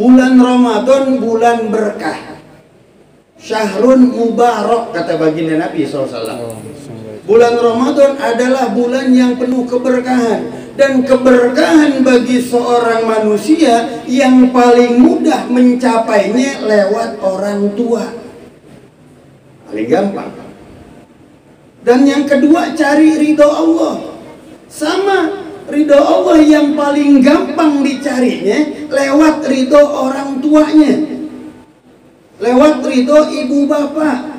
Bulan Ramadan bulan berkah. Syahrun mubarak kata baginda Nabi SAW. Bulan Ramadan adalah bulan yang penuh keberkahan, dan keberkahan bagi seorang manusia yang paling mudah mencapainya lewat orang tua. Paling gampang. Dan yang kedua, cari ridho Allah. Sama, ridho Allah yang paling gampang dicarinya lewat ridho orang tuanya, lewat ridho ibu bapak.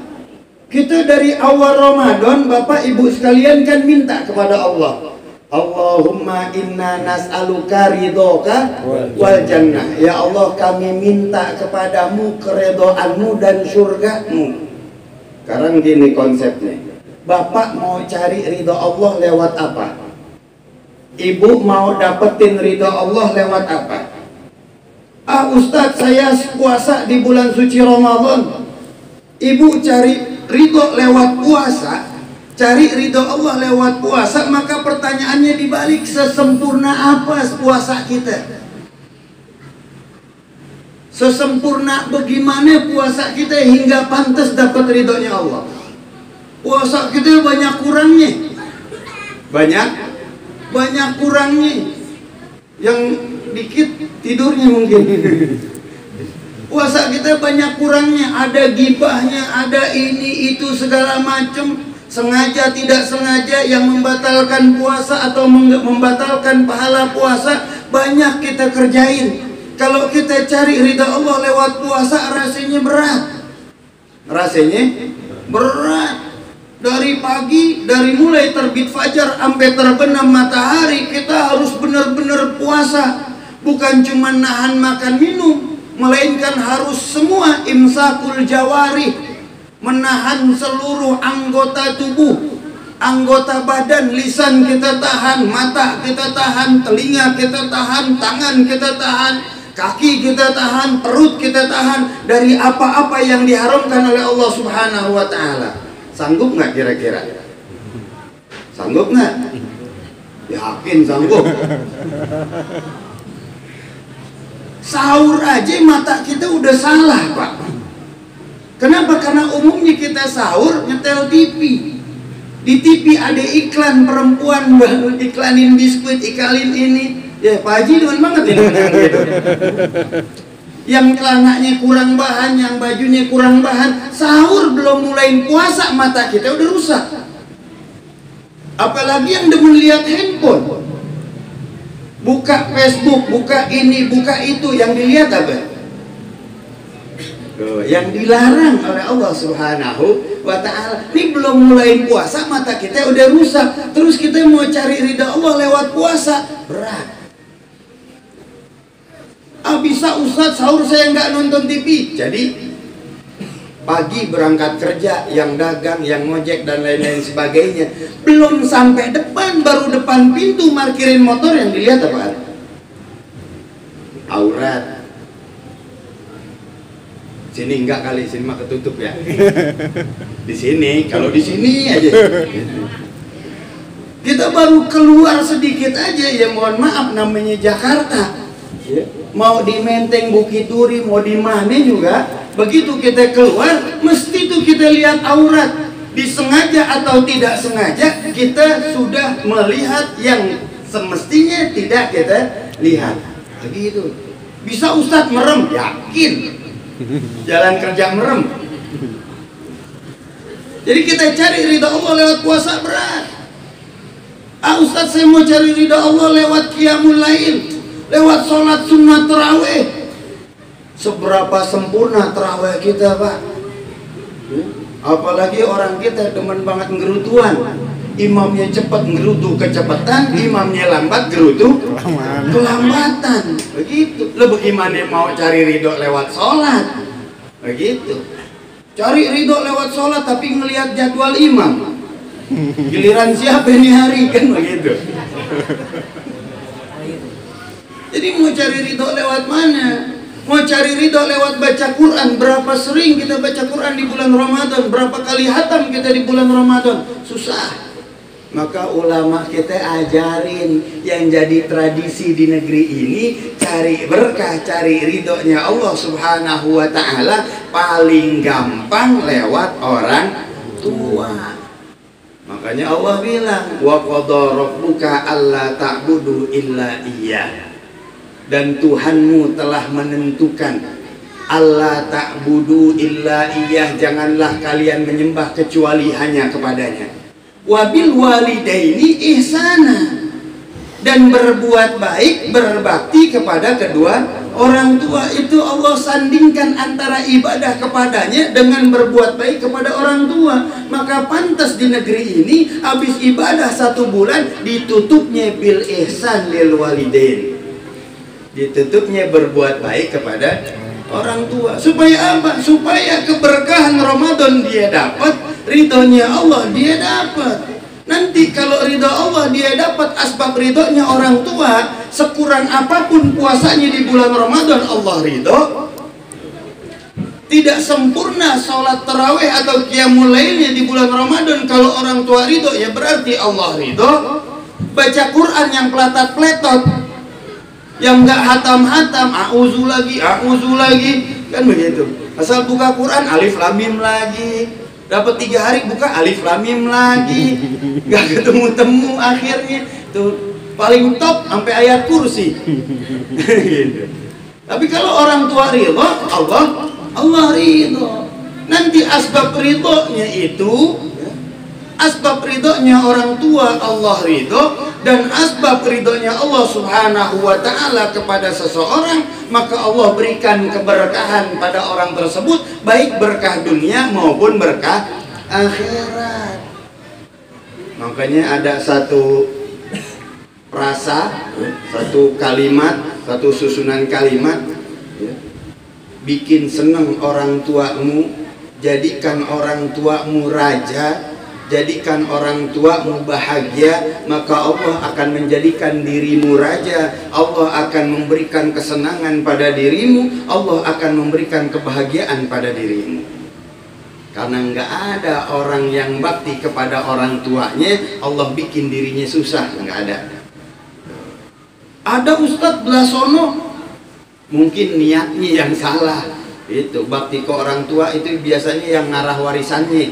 Kita dari awal Ramadan, bapak ibu sekalian kan minta kepada Allah, Allahumma inna nas'aluka ridhoka wal jannah. Ya Allah, kami minta kepadamu keridhoanmu dan surgamu. Sekarang gini konsepnya, bapak mau cari ridho Allah lewat apa? Ibu mau dapetin ridho Allah lewat apa? Ustadz, saya puasa di bulan suci Ramadan. Ibu cari ridho lewat puasa, cari ridho Allah lewat puasa, maka pertanyaannya dibalik, sesempurna apa puasa kita? Sesempurna bagaimana puasa kita hingga pantas dapat ridhonya Allah? Puasa kita banyak kurangnya, banyak kurangnya. Yang dikit tidurnya mungkin. Puasa kita banyak kurangnya, ada gibahnya, ada ini itu segala macam, sengaja tidak sengaja yang membatalkan puasa atau membatalkan pahala puasa banyak kita kerjain. Kalau kita cari ridha Allah lewat puasa, rasanya berat. Dari pagi, dari mulai terbit fajar sampai terbenam matahari, kita harus benar-benar puasa. Bukan cuma nahan makan minum, melainkan harus semua imsakul jawari, menahan seluruh anggota tubuh, anggota badan. Lisan kita tahan, mata kita tahan, telinga kita tahan, tangan kita tahan, kaki kita tahan, perut kita tahan dari apa-apa yang diharamkan oleh Allah Subhanahu wa Ta'ala. Sanggup nggak kira-kira? Sanggup nggak? Yakin sanggup. Sahur aja mata kita udah salah, Pak. Kenapa? Karena umumnya kita sahur nyetel TV. Di TV ada iklan perempuan, iklanin biskuit, iklanin ini. Ya Pak Haji dengan banget ini gitu. Yang celananya kurang bahan, yang bajunya kurang bahan. Sahur belum mulai puasa, mata kita udah rusak. Apalagi yang demen lihat handphone, buka Facebook, buka ini, buka itu, yang dilihat apa? Yang dilarang oleh Allah Subhanahu wa Ta'ala. Ini belum mulai puasa, mata kita udah rusak. Terus kita mau cari ridha Allah lewat puasa, berat. Bisa Ustadz, sahur saya nggak nonton TV. Jadi pagi berangkat kerja, yang dagang, yang ngojek dan lain-lain sebagainya, belum sampai depan, baru depan pintu parkirin motor, yang dilihat apa? Aurat. Sini enggak kali, sini mah ketutup ya. Di sini, kalau di sini aja. Kita baru keluar sedikit aja, ya mohon maaf, namanya Jakarta. Mau di Menteng, Bukit Duri, mau di mana juga, begitu kita keluar, mesti tuh kita lihat aurat. Disengaja atau tidak sengaja, kita sudah melihat yang semestinya tidak kita lihat. Begitu. Bisa Ustadz merem? Yakin. Jalan kerja merem. Jadi kita cari ridha Allah lewat puasa, berat. Ustadz, saya mau cari ridha Allah lewat qiyamul lail, lewat sholat sunnah terawih. Seberapa sempurna terawih kita, Pak. Apalagi orang kita demen banget ngerutuan. Imamnya cepat ngerutu kecepatan, imamnya lambat ngerutu kelambatan. Begitu. Lo bagaimana mau cari ridho lewat sholat? Begitu. Cari ridho lewat sholat tapi ngelihat jadwal imam. Giliran siapa ini hari, kan begitu. Jadi mau cari ridho lewat mana? Mau cari ridho lewat baca Quran. Berapa sering kita baca Quran di bulan Ramadan? Berapa kali hatam kita di bulan Ramadan? Susah. Maka ulama kita ajarin yang jadi tradisi di negeri ini, cari berkah, cari ridhonya Allah Subhanahu wa ta'ala paling gampang lewat orang tua. Makanya Allah bilang, wa qadha rabbuka alla ta'budu illa iyyah. Dan Tuhanmu telah menentukan alla ta'budu illa iyyah, janganlah kalian menyembah kecuali hanya kepadanya. Wabil walidaini ihsana, dan berbuat baik, berbakti kepada kedua orang tua. Itu Allah sandingkan antara ibadah kepadanya dengan berbuat baik kepada orang tua. Maka pantas di negeri ini habis ibadah 1 bulan ditutupnya bil ihsan lil walidain, ditutupnya berbuat baik kepada orang tua. Supaya apa? Supaya keberkahan Ramadan dia dapat, ridhonya Allah dia dapat. Nanti kalau ridho Allah dia dapat, asbab ridhonya orang tua, sekurang apapun puasanya di bulan Ramadan Allah ridho. Tidak sempurna sholat tarawih atau qiyamul lailnya di bulan Ramadan, kalau orang tua ridho ya berarti Allah ridho. Baca Quran yang pelatat-peletot, yang nggak hatam-hatam, a'udzu lagi, kan begitu. Asal buka Quran alif lam mim lagi, dapat 3 hari buka alif lam mim lagi, nggak ketemu-temu akhirnya. Tuh paling top sampai ayat kursi. Gitu. Tapi kalau orang tua ridho, Allah ridho. Nanti asbab ridhonya itu, asbab ridhonya orang tua Allah ridho, dan asbab ridhonya Allah Subhanahu wa ta'ala kepada seseorang, maka Allah berikan keberkahan pada orang tersebut, baik berkah dunia maupun berkah akhirat. Makanya ada satu frasa, satu kalimat, satu susunan kalimat, ya. Bikin seneng orang tuamu, jadikan orang tuamu raja, jadikan orang tuamu bahagia, maka Allah akan menjadikan dirimu raja. Allah akan memberikan kesenangan pada dirimu, Allah akan memberikan kebahagiaan pada dirimu. Karena nggak ada orang yang bakti kepada orang tuanya Allah bikin dirinya susah, nggak ada. Ada Ustadz Blasono, mungkin niatnya yang salah. Itu bakti ke orang tua itu biasanya yang ngarah warisannya.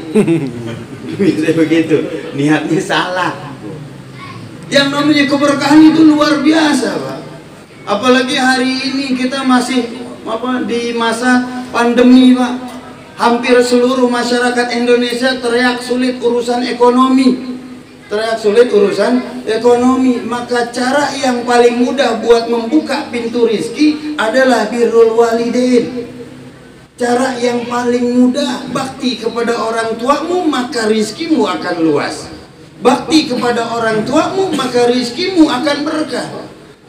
Bisa begitu, niatnya salah. Yang namanya keberkahan itu luar biasa, Pak. Apalagi hari ini kita masih di masa pandemi, Pak. Hampir seluruh masyarakat Indonesia teriak sulit urusan ekonomi. Maka cara yang paling mudah buat membuka pintu rizki adalah birrul walidain. Cara yang paling mudah, bakti kepada orang tuamu, maka rizkimu akan luas. Bakti kepada orang tuamu, maka rizkimu akan berkah.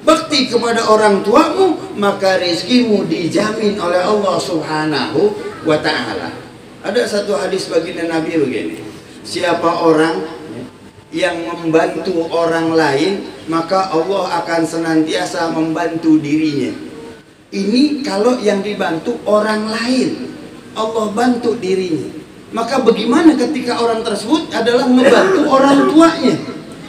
Bakti kepada orang tuamu, maka rizkimu dijamin oleh Allah Subhanahu wa ta'ala. Ada satu hadis baginda Nabi begini, siapa orang yang membantu orang lain, maka Allah akan senantiasa membantu dirinya. Ini kalau yang dibantu orang lain, Allah bantu dirinya. Maka bagaimana ketika orang tersebut adalah membantu orang tuanya?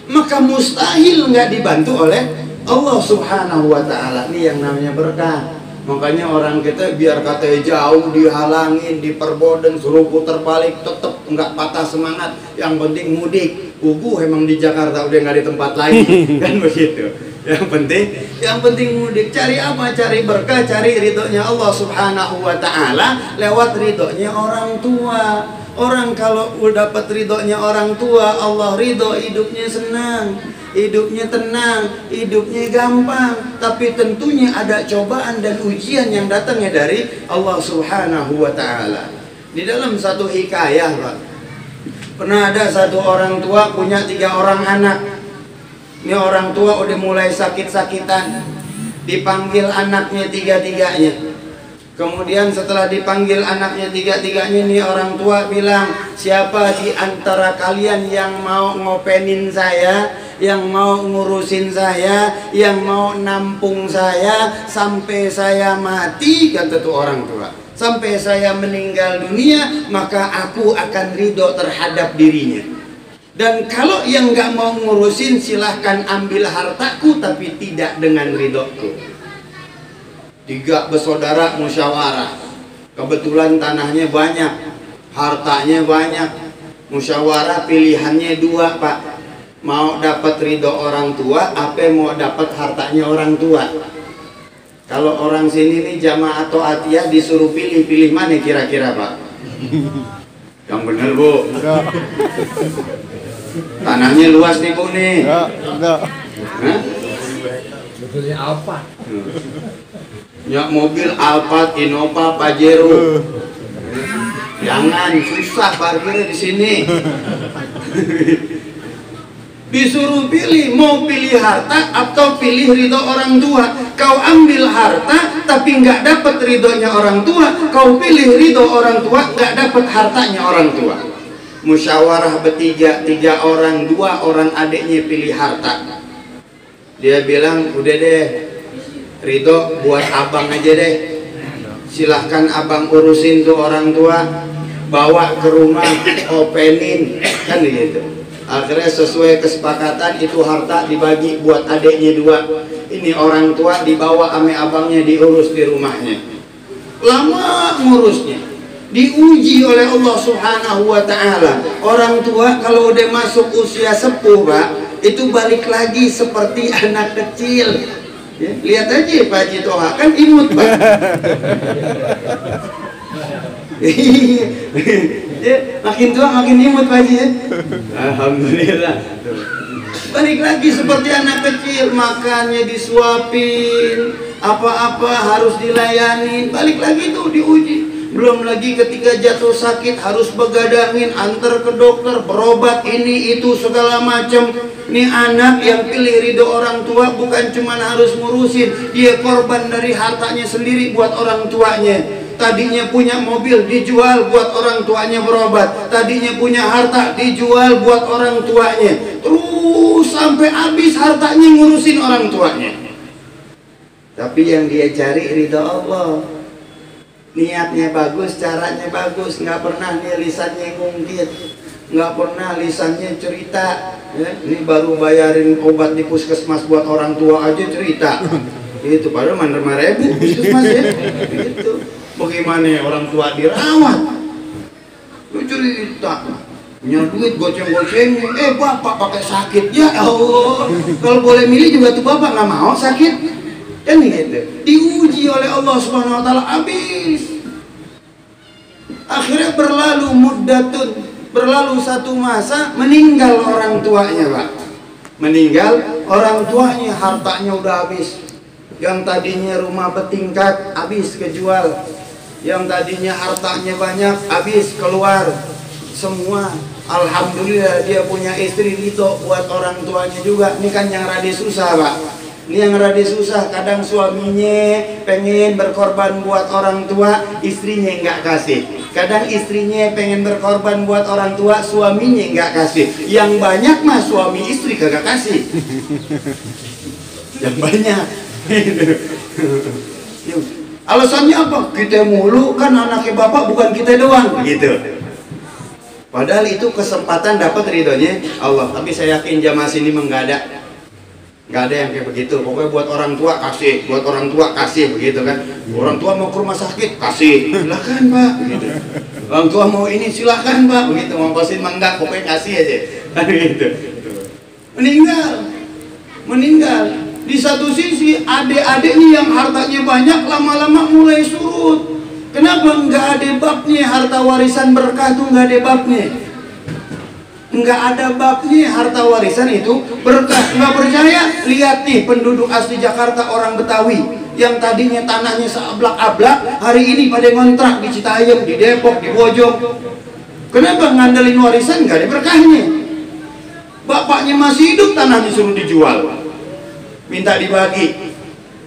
Maka mustahil nggak dibantu oleh Allah Subhanahu wa ta'ala. Ini yang namanya berkah. Makanya orang kita biar katanya jauh, dihalangin, diperboden, suruh putar balik, tetap nggak patah semangat. Yang penting mudik. Emang di Jakarta udah nggak di tempat lain, kan begitu. Yang penting mudik. Cari apa? Cari berkah, cari ridhonya Allah Subhanahu wa ta'ala lewat ridhonya orang tua. Orang kalau udah dapat ridhonya orang tua, Allah ridho, hidupnya senang, hidupnya tenang, hidupnya gampang. Tapi tentunya ada cobaan dan ujian yang datangnya dari Allah Subhanahu wa ta'ala. Di dalam satu hikayah, Pak, pernah ada satu orang tua punya 3 orang anak. Ini orang tua udah mulai sakit-sakitan, dipanggil anaknya 3-3-nya. Kemudian setelah dipanggil anaknya 3-3-nya, nih orang tua bilang, siapa di antara kalian yang mau ngopenin saya, yang mau ngurusin saya, yang mau nampung saya sampai saya mati, kata tuh orang tua. Sampai saya meninggal dunia, maka aku akan ridho terhadap dirinya. Dan kalau yang nggak mau ngurusin, silahkan ambil hartaku tapi tidak dengan ridhoku. 3 bersaudara musyawarah, kebetulan tanahnya banyak, hartanya banyak. Musyawarah pilihannya 2, Pak. Mau dapat ridho orang tua, apa mau dapat hartanya orang tua? Kalau orang sini nih jamaah atau atiyah disuruh pilih mana kira-kira, Pak? Yang bener, Bu. Tanahnya luas nih, Bu nih. Enggak. Hah? Mobilnya Alphard. Ya, mobil Alphard, Innova, Pajero. Jangan susah parkirnya di sini. Disuruh pilih, mau pilih harta atau pilih ridho orang tua. Kau ambil harta tapi nggak dapat ridhonya orang tua. Kau pilih ridho orang tua, nggak dapat hartanya orang tua. Musyawarah bertiga, 3 orang, 2 orang adiknya pilih harta. Dia bilang, udah deh, ridho buat abang aja deh. Silahkan abang urusin tuh orang tua, bawa ke rumah, openin, kan gitu. Akhirnya sesuai kesepakatan itu harta dibagi buat adiknya 2. Ini orang tua dibawa ame abangnya diurus di rumahnya. Lama ngurusnya, diuji oleh Allah Subhanahu wa ta'ala. Orang tua kalau udah masuk usia sepuh, Pak, itu balik lagi seperti anak kecil. Ya, lihat aja Pak Haji Toha, kan imut, Pak. Ya, makin tua makin imut Pak Haji ya. Alhamdulillah. Balik lagi seperti anak kecil, makannya disuapin, apa-apa harus dilayani. Balik lagi tuh diuji. Belum lagi ketika jatuh sakit harus begadangin, antar ke dokter, berobat ini itu segala macam. Ini anak yang pilih ridho orang tua bukan cuma harus ngurusin, dia korban dari hartanya sendiri buat orang tuanya. Tadinya punya mobil dijual buat orang tuanya berobat, tadinya punya harta dijual buat orang tuanya, terus sampai habis hartanya ngurusin orang tuanya. Tapi yang dia cari ridho Allah. Niatnya bagus, caranya bagus, nggak pernah nih lisannya ngungkit, nggak pernah lisannya cerita. Ya, ini baru bayarin obat di puskesmas buat orang tua aja cerita. Itu padahal mana ribu puskesmas ya. Gitu. Bagaimana orang tua dirawat? Lu cerita, punya duit goceng-goceng, bapak pakai sakit ya Allah. Kalau boleh milih juga tuh bapak nggak mau sakit. Kan gitu, diuji oleh Allah Subhanahu wa ta'ala habis. Akhirnya berlalu muddatun, berlalu satu masa, meninggal orang tuanya, Pak. Meninggal orang tuanya, hartanya udah habis. Yang tadinya rumah bertingkat habis kejual. Yang tadinya hartanya banyak habis keluar semua. Alhamdulillah dia punya istri ridho buat orang tuanya juga. Ini kan yang rada susah, Pak. Ini yang rada susah, kadang suaminya pengen berkorban buat orang tua, istrinya nggak kasih. Kadang istrinya pengen berkorban buat orang tua, suaminya nggak kasih. Yang banyak mah suami istri kagak kasih. Yang banyak. Alasannya apa? Kita mulu, kan anaknya bapak bukan kita doang, gitu. Padahal itu kesempatan dapat ridhonya Allah. Tapi saya yakin jamaah sini nggak ada. Nggak ada yang kayak begitu. Pokoknya buat orang tua kasih, buat orang tua kasih, begitu kan. Orang tua mau ke rumah sakit kasih, silakan Pak, begitu. Orang tua mau ini silakan Pak, begitu. Mau kosin enggak, pokoknya kasih aja, gitu. Meninggal. Di satu sisi adik-adiknya yang hartanya banyak lama-lama mulai surut. Kenapa nggak ada babnya harta warisan berkah tuh, nggak ada babnya? Nggak ada babnya harta warisan itu berkah. Nggak percaya? Lihat nih penduduk asli Jakarta, orang Betawi yang tadinya tanahnya seablak-ablak, hari ini pada ngontrak di Citayam, di Depok, di Bojong. Kenapa? Ngandelin warisan, nggak ada berkahnya. Bapaknya masih hidup, tanahnya suruh dijual, minta dibagi.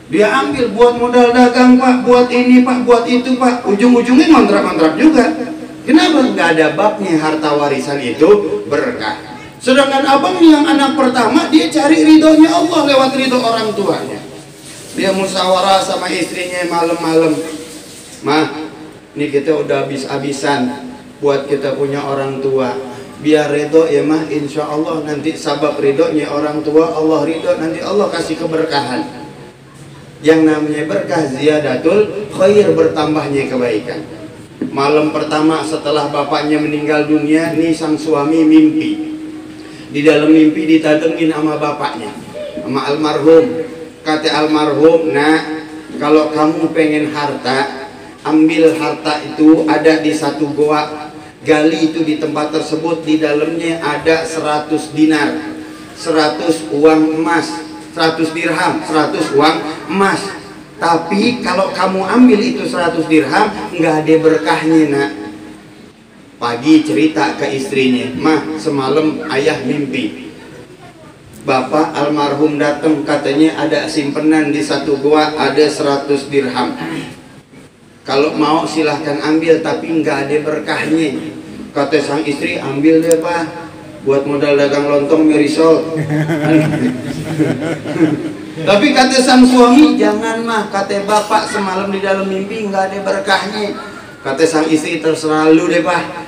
Dia ambil buat modal dagang Pak, buat ini Pak, buat itu Pak. Ujung-ujungnya ngontrak-ngontrak juga. Kenapa? Nggak ada babnya harta warisan itu berkah. Sedangkan abang yang anak pertama, dia cari ridhonya Allah lewat ridho orang tuanya. Dia musyawarah sama istrinya malam-malam, "Mah, ini kita udah habis-habisan buat kita punya orang tua. biar ridho ya mah, insya Allah nanti sabab ridhonya orang tua Allah ridho, nanti Allah kasih keberkahan. Yang namanya berkah ziyadatul khair, bertambahnya kebaikan. Malam pertama setelah bapaknya meninggal dunia, nih sang suami mimpi. Di dalam mimpi ditadengin sama bapaknya, sama almarhum. Kata almarhum, nah kalau kamu pengen harta, ambil harta itu ada di satu goa, gali itu di tempat tersebut, di dalamnya ada 100 dinar, 100 uang emas, 100 dirham, 100 uang emas. Tapi kalau kamu ambil itu 100 dirham, nggak ada berkahnya nak. Pagi cerita ke istrinya, mah semalam ayah mimpi bapak almarhum datang, katanya ada simpenan di satu gua ada 100 dirham. Kalau mau silahkan ambil, tapi nggak ada berkahnya. Kata sang istri, ambil deh pak, buat modal dagang lontong mirisol. Tapi kata sang suami, jangan mah, kata bapak semalam di dalam mimpi nggak ada berkahnya. Kata sang istri, terserah lu deh pak.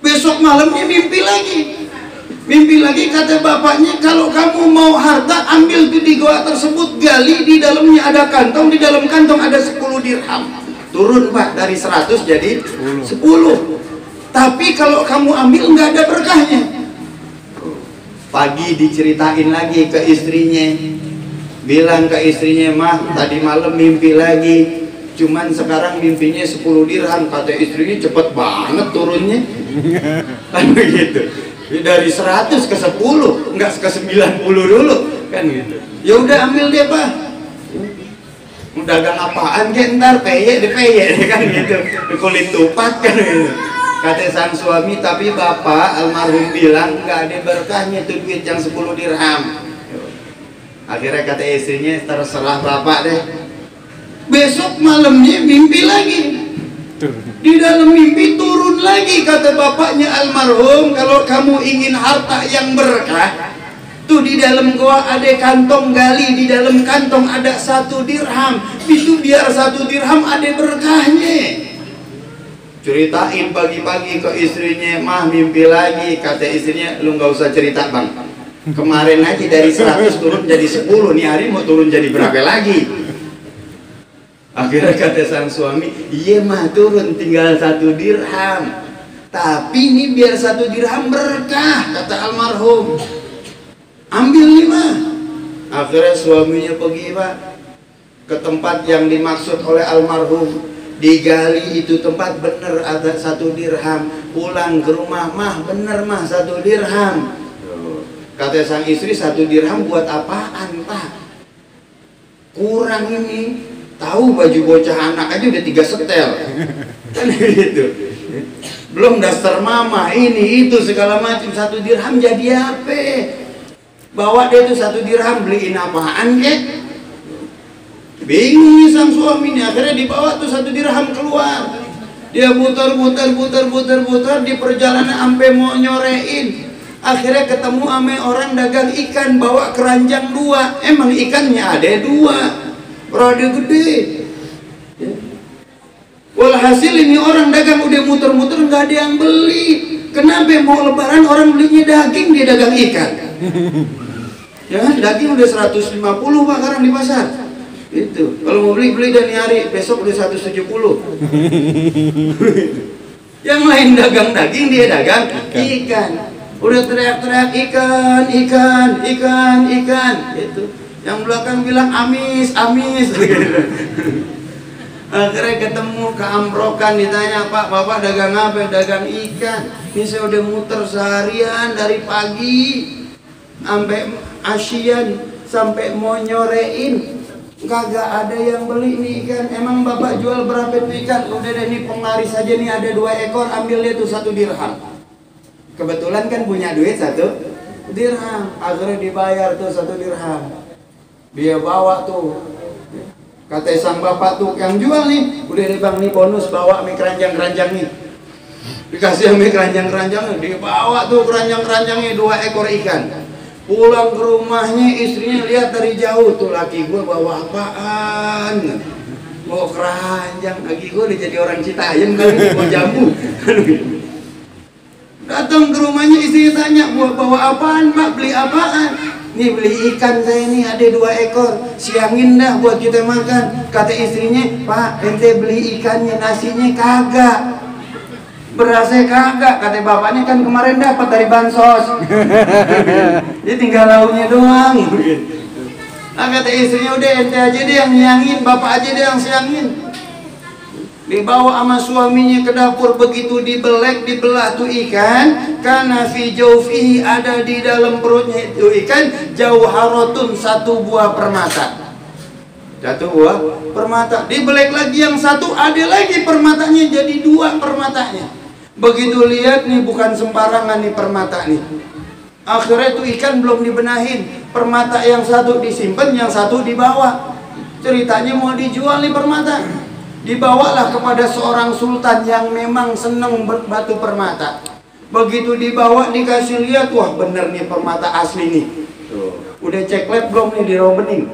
Besok malamnya mimpi lagi. Mimpi lagi, kata bapaknya, kalau kamu mau harta, ambil tuh di goa tersebut, gali, di dalamnya ada kantong, di dalam kantong ada 10 dirham. Turun pak, dari 100 jadi 10. Tapi kalau kamu ambil nggak ada berkahnya. Pagi diceritain lagi ke istrinya, bilang ke istrinya, mah tadi malam mimpi lagi, cuman sekarang mimpinya 10 dirham. Kata istrinya, cepet banget turunnya. Kan begitu, dari 100 ke 10, nggak ke 90 dulu, kan gitu. Ya udah ambil deh pak, mau dagang apaan ke ntar, peye deh peye, kan gitu, kulit tupat kan gitu. Kata sang suami, tapi bapak almarhum bilang nggak ada berkahnya tuh duit yang 10 dirham. Akhirnya kata istrinya, terserah bapak deh. Besok malamnya mimpi lagi. Di dalam mimpi turun lagi, kata bapaknya almarhum, kalau kamu ingin harta yang berkah, tuh di dalam goa ada kantong, gali, di dalam kantong ada 1 dirham. Itu biar 1 dirham ada berkahnya. Ceritain pagi-pagi ke istrinya, mah mimpi lagi. Kata istrinya, lu nggak usah cerita bang, kemarin aja dari 100 turun jadi 10, nih hari mau turun jadi berapa lagi? Akhirnya kata sang suami, iya mah turun tinggal 1 dirham, tapi ini biar 1 dirham berkah, kata almarhum. Ambil nih mah. Akhirnya suaminya pergi pak ke tempat yang dimaksud oleh almarhum, digali itu tempat, bener ada 1 dirham. Pulang ke rumah, mah bener mah 1 dirham. Kata sang istri, 1 dirham buat apaan pak? Kurang ini. Tahu baju bocah anak aja udah 3 setel, kan gitu. Belum dasar mama ini itu segala macam. 1 dirham jadi apa? Bawa dia tuh 1 dirham beliin apaan kek? Bingung nih sang suami nih. Akhirnya dibawa tuh 1 dirham keluar. Dia putar di perjalanan sampai mau nyorein. Akhirnya ketemu sama orang dagang ikan, bawa keranjang 2. Emang ikannya ada 2. Rada gede. Walhasil ini orang dagang udah muter-muter nggak ada yang beli. Kenapa mau lebaran orang belinya daging, dia dagang ikan? Ya daging udah 150 pak sekarang di pasar. Itu kalau mau beli dan nyari, besok udah 170. Yang lain dagang daging, dia dagang ikan. Udah teriak-teriak ikan itu. Yang belakang bilang amis. Akhirnya ketemu keamprokan, ditanya, pak bapak dagang apa? Dagang ikan. Ini saya udah muter seharian dari pagi sampai asyian, sampai mau nyorein, kagak ada yang beli nih ikan. Emang bapak jual berapa tuh ikan? Udah deh, nih penglaris aja nih ada 2 ekor, ambil dia tuh 1 dirham. Kebetulan kan punya duit 1 dirham. Akhirnya dibayar tuh 1 dirham. Dia bawa tuh, kata sang bapak tuh yang jual nih, udah deh bang, nih bonus, bawa mie keranjang nih. Dikasih mie keranjang, dia bawa tuh keranjangnya 2 ekor ikan. Pulang ke rumahnya, istrinya lihat dari jauh tuh, laki gue bawa apaan? Bawa keranjang. Laki gue udah jadi orang Citayam kali, bawa jambu. Datang Datang ke rumahnya, istrinya tanya, bawa apaan Pak? Beli apaan? Nih beli ikan saya nih, ada 2 ekor, siangin dah buat kita makan. Kata istrinya, Pak ente beli ikannya, nasinya kagak, berasnya kagak. Kata bapaknya, kan kemarin dapat dari bansos. Dia tinggal lauknya doang. Nah kata istrinya, udah ente aja deh yang nyangin, bapak aja deh yang siangin. Dibawa sama suaminya ke dapur, begitu dibelek, dibelah tuh ikan, karena fi jaufihi, ada di dalam perutnya itu ikan, jauharatun, 1 buah permata. 1 buah permata. Dibelek lagi yang 1, ada lagi permatanya, jadi 2 permatanya. Begitu lihat nih, bukan sembarangan nih permata nih. Akhirnya tuh ikan belum dibenahin, permata yang 1 disimpan, yang 1 dibawa. Ceritanya mau dijual nih permata. Dibawalah kepada seorang sultan yang memang seneng batu permata. Begitu dibawa, dikasih lihat, wah bener nih permata asli nih. Udah cek lab belum nih di Robening?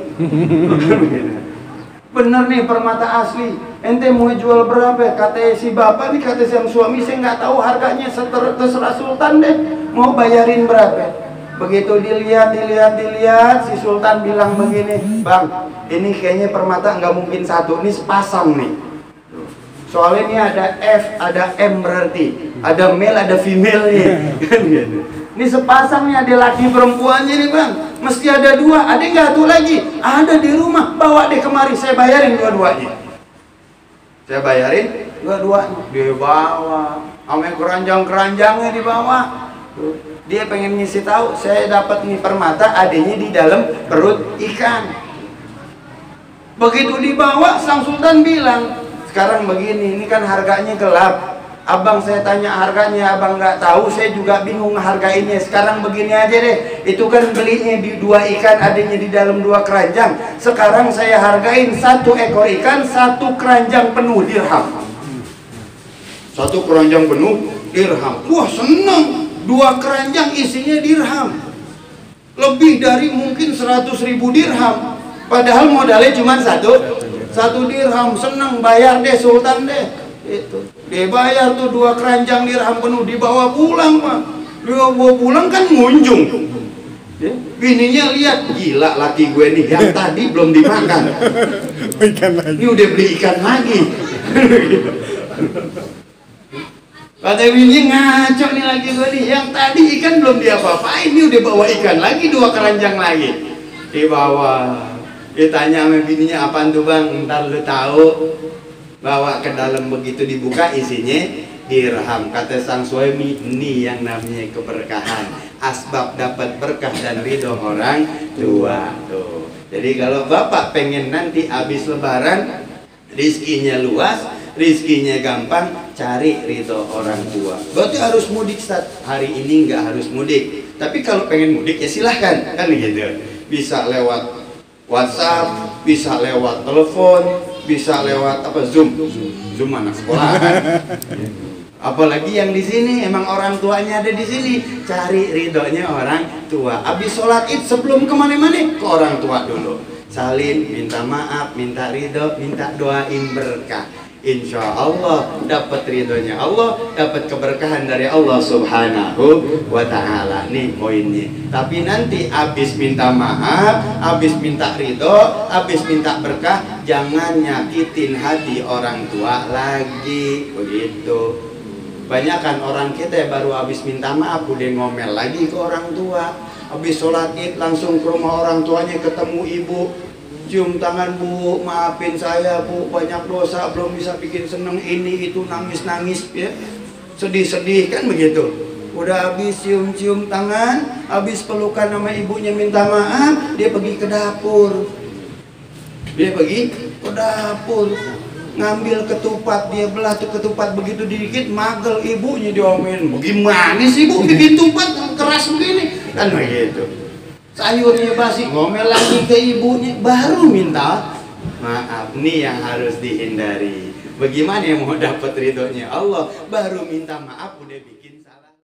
Bener nih permata asli. Ente mau jual berapa? Kata si bapak nih, kata si suami, saya nggak tahu harganya, terserah sultan deh, mau bayarin berapa. Begitu dilihat, si sultan bilang begini, Bang, ini kayaknya permata nggak mungkin 1, ini sepasang nih. Soalnya ini ada F, ada M, berarti ada male, ada female nih. Ini sepasang nih, ada laki perempuannya nih Bang, mesti ada 2. Ada nggak tuh lagi? Ada di rumah, bawa deh kemari, saya bayarin dua-duanya. Saya bayarin dua-duanya. Dia bawa, sama keranjang-keranjangnya dibawa. Dia pengen ngisi tahu, saya dapat nih permata, adanya di dalam perut ikan. Begitu dibawa, sang sultan bilang, sekarang begini, ini kan harganya gelap. Abang saya tanya harganya, abang nggak tahu, saya juga bingung hargainnya. Sekarang begini aja deh, itu kan belinya di 2 ikan, adanya di dalam 2 keranjang. Sekarang saya hargain 1 ekor ikan, 1 keranjang penuh dirham. 1 keranjang penuh dirham. Wah seneng. 2 keranjang isinya dirham, lebih dari mungkin 100.000 dirham. Padahal modalnya cuma 1 dirham. Seneng, bayar deh sultan deh. Itu dia bayar tuh 2 keranjang dirham penuh, dibawa pulang Pak. Dibawa pulang kan ngunjung. Bininya lihat, gila laki gue nih, yang tadi belum dimakan, ini udah beli ikan lagi. Kata bini, ngaco nih lagi gue nih, yang tadi ikan belum diapa-apain, ini udah bawa ikan lagi, 2 keranjang lagi. Dibawa, ditanya sama bininya, apaan tuh Bang? Ntar lu tahu. Bawa ke dalam, begitu dibuka isinya dirham. Kata sang suami, ini yang namanya keberkahan, asbab dapat berkah dan ridho orang tua tuh. Jadi kalau bapak pengen nanti habis lebaran rizkinya luas, rizkinya gampang, cari ridho orang tua. Berarti harus mudik Ustaz. Hari ini nggak harus mudik, tapi kalau pengen mudik ya silahkan, kan gitu. Bisa lewat WhatsApp, bisa lewat telepon, bisa lewat apa Zoom anak sekolah kan. Apalagi yang di sini emang orang tuanya ada di sini, cari ridhonya orang tua. Habis sholat Id sebelum kemana-mana ke orang tua dulu, salin, minta maaf, minta ridho, minta doain berkah. Insya Allah dapat ridhonya Allah, dapat keberkahan dari Allah Subhanahu wa Ta'ala. Nih poinnya. Tapi nanti habis minta maaf, habis minta ridho, habis minta berkah, jangan nyakitin hati orang tua lagi. Begitu. Banyakan orang kita baru habis minta maaf udah ngomel lagi ke orang tua. Habis sholat Id langsung ke rumah orang tuanya, ketemu ibu, cium tangan, Bu, maafin saya Bu, banyak dosa, belum bisa bikin seneng ini itu, nangis-nangis ya, sedih-sedih kan begitu. Udah habis cium-cium tangan, habis pelukan sama ibunya minta maaf, dia pergi ke dapur. Ngambil ketupat, dia belah tuh ketupat, begitu dikit magel, ibunya diomelin, bagaimana sih Bu bikin tupat keras begini, kan begitu. Sayurnya basi, ngomel lagi ke ibunya, baru minta maaf. Nih yang harus dihindari. Bagaimana yang mau dapat ridhonya Allah, baru minta maaf udah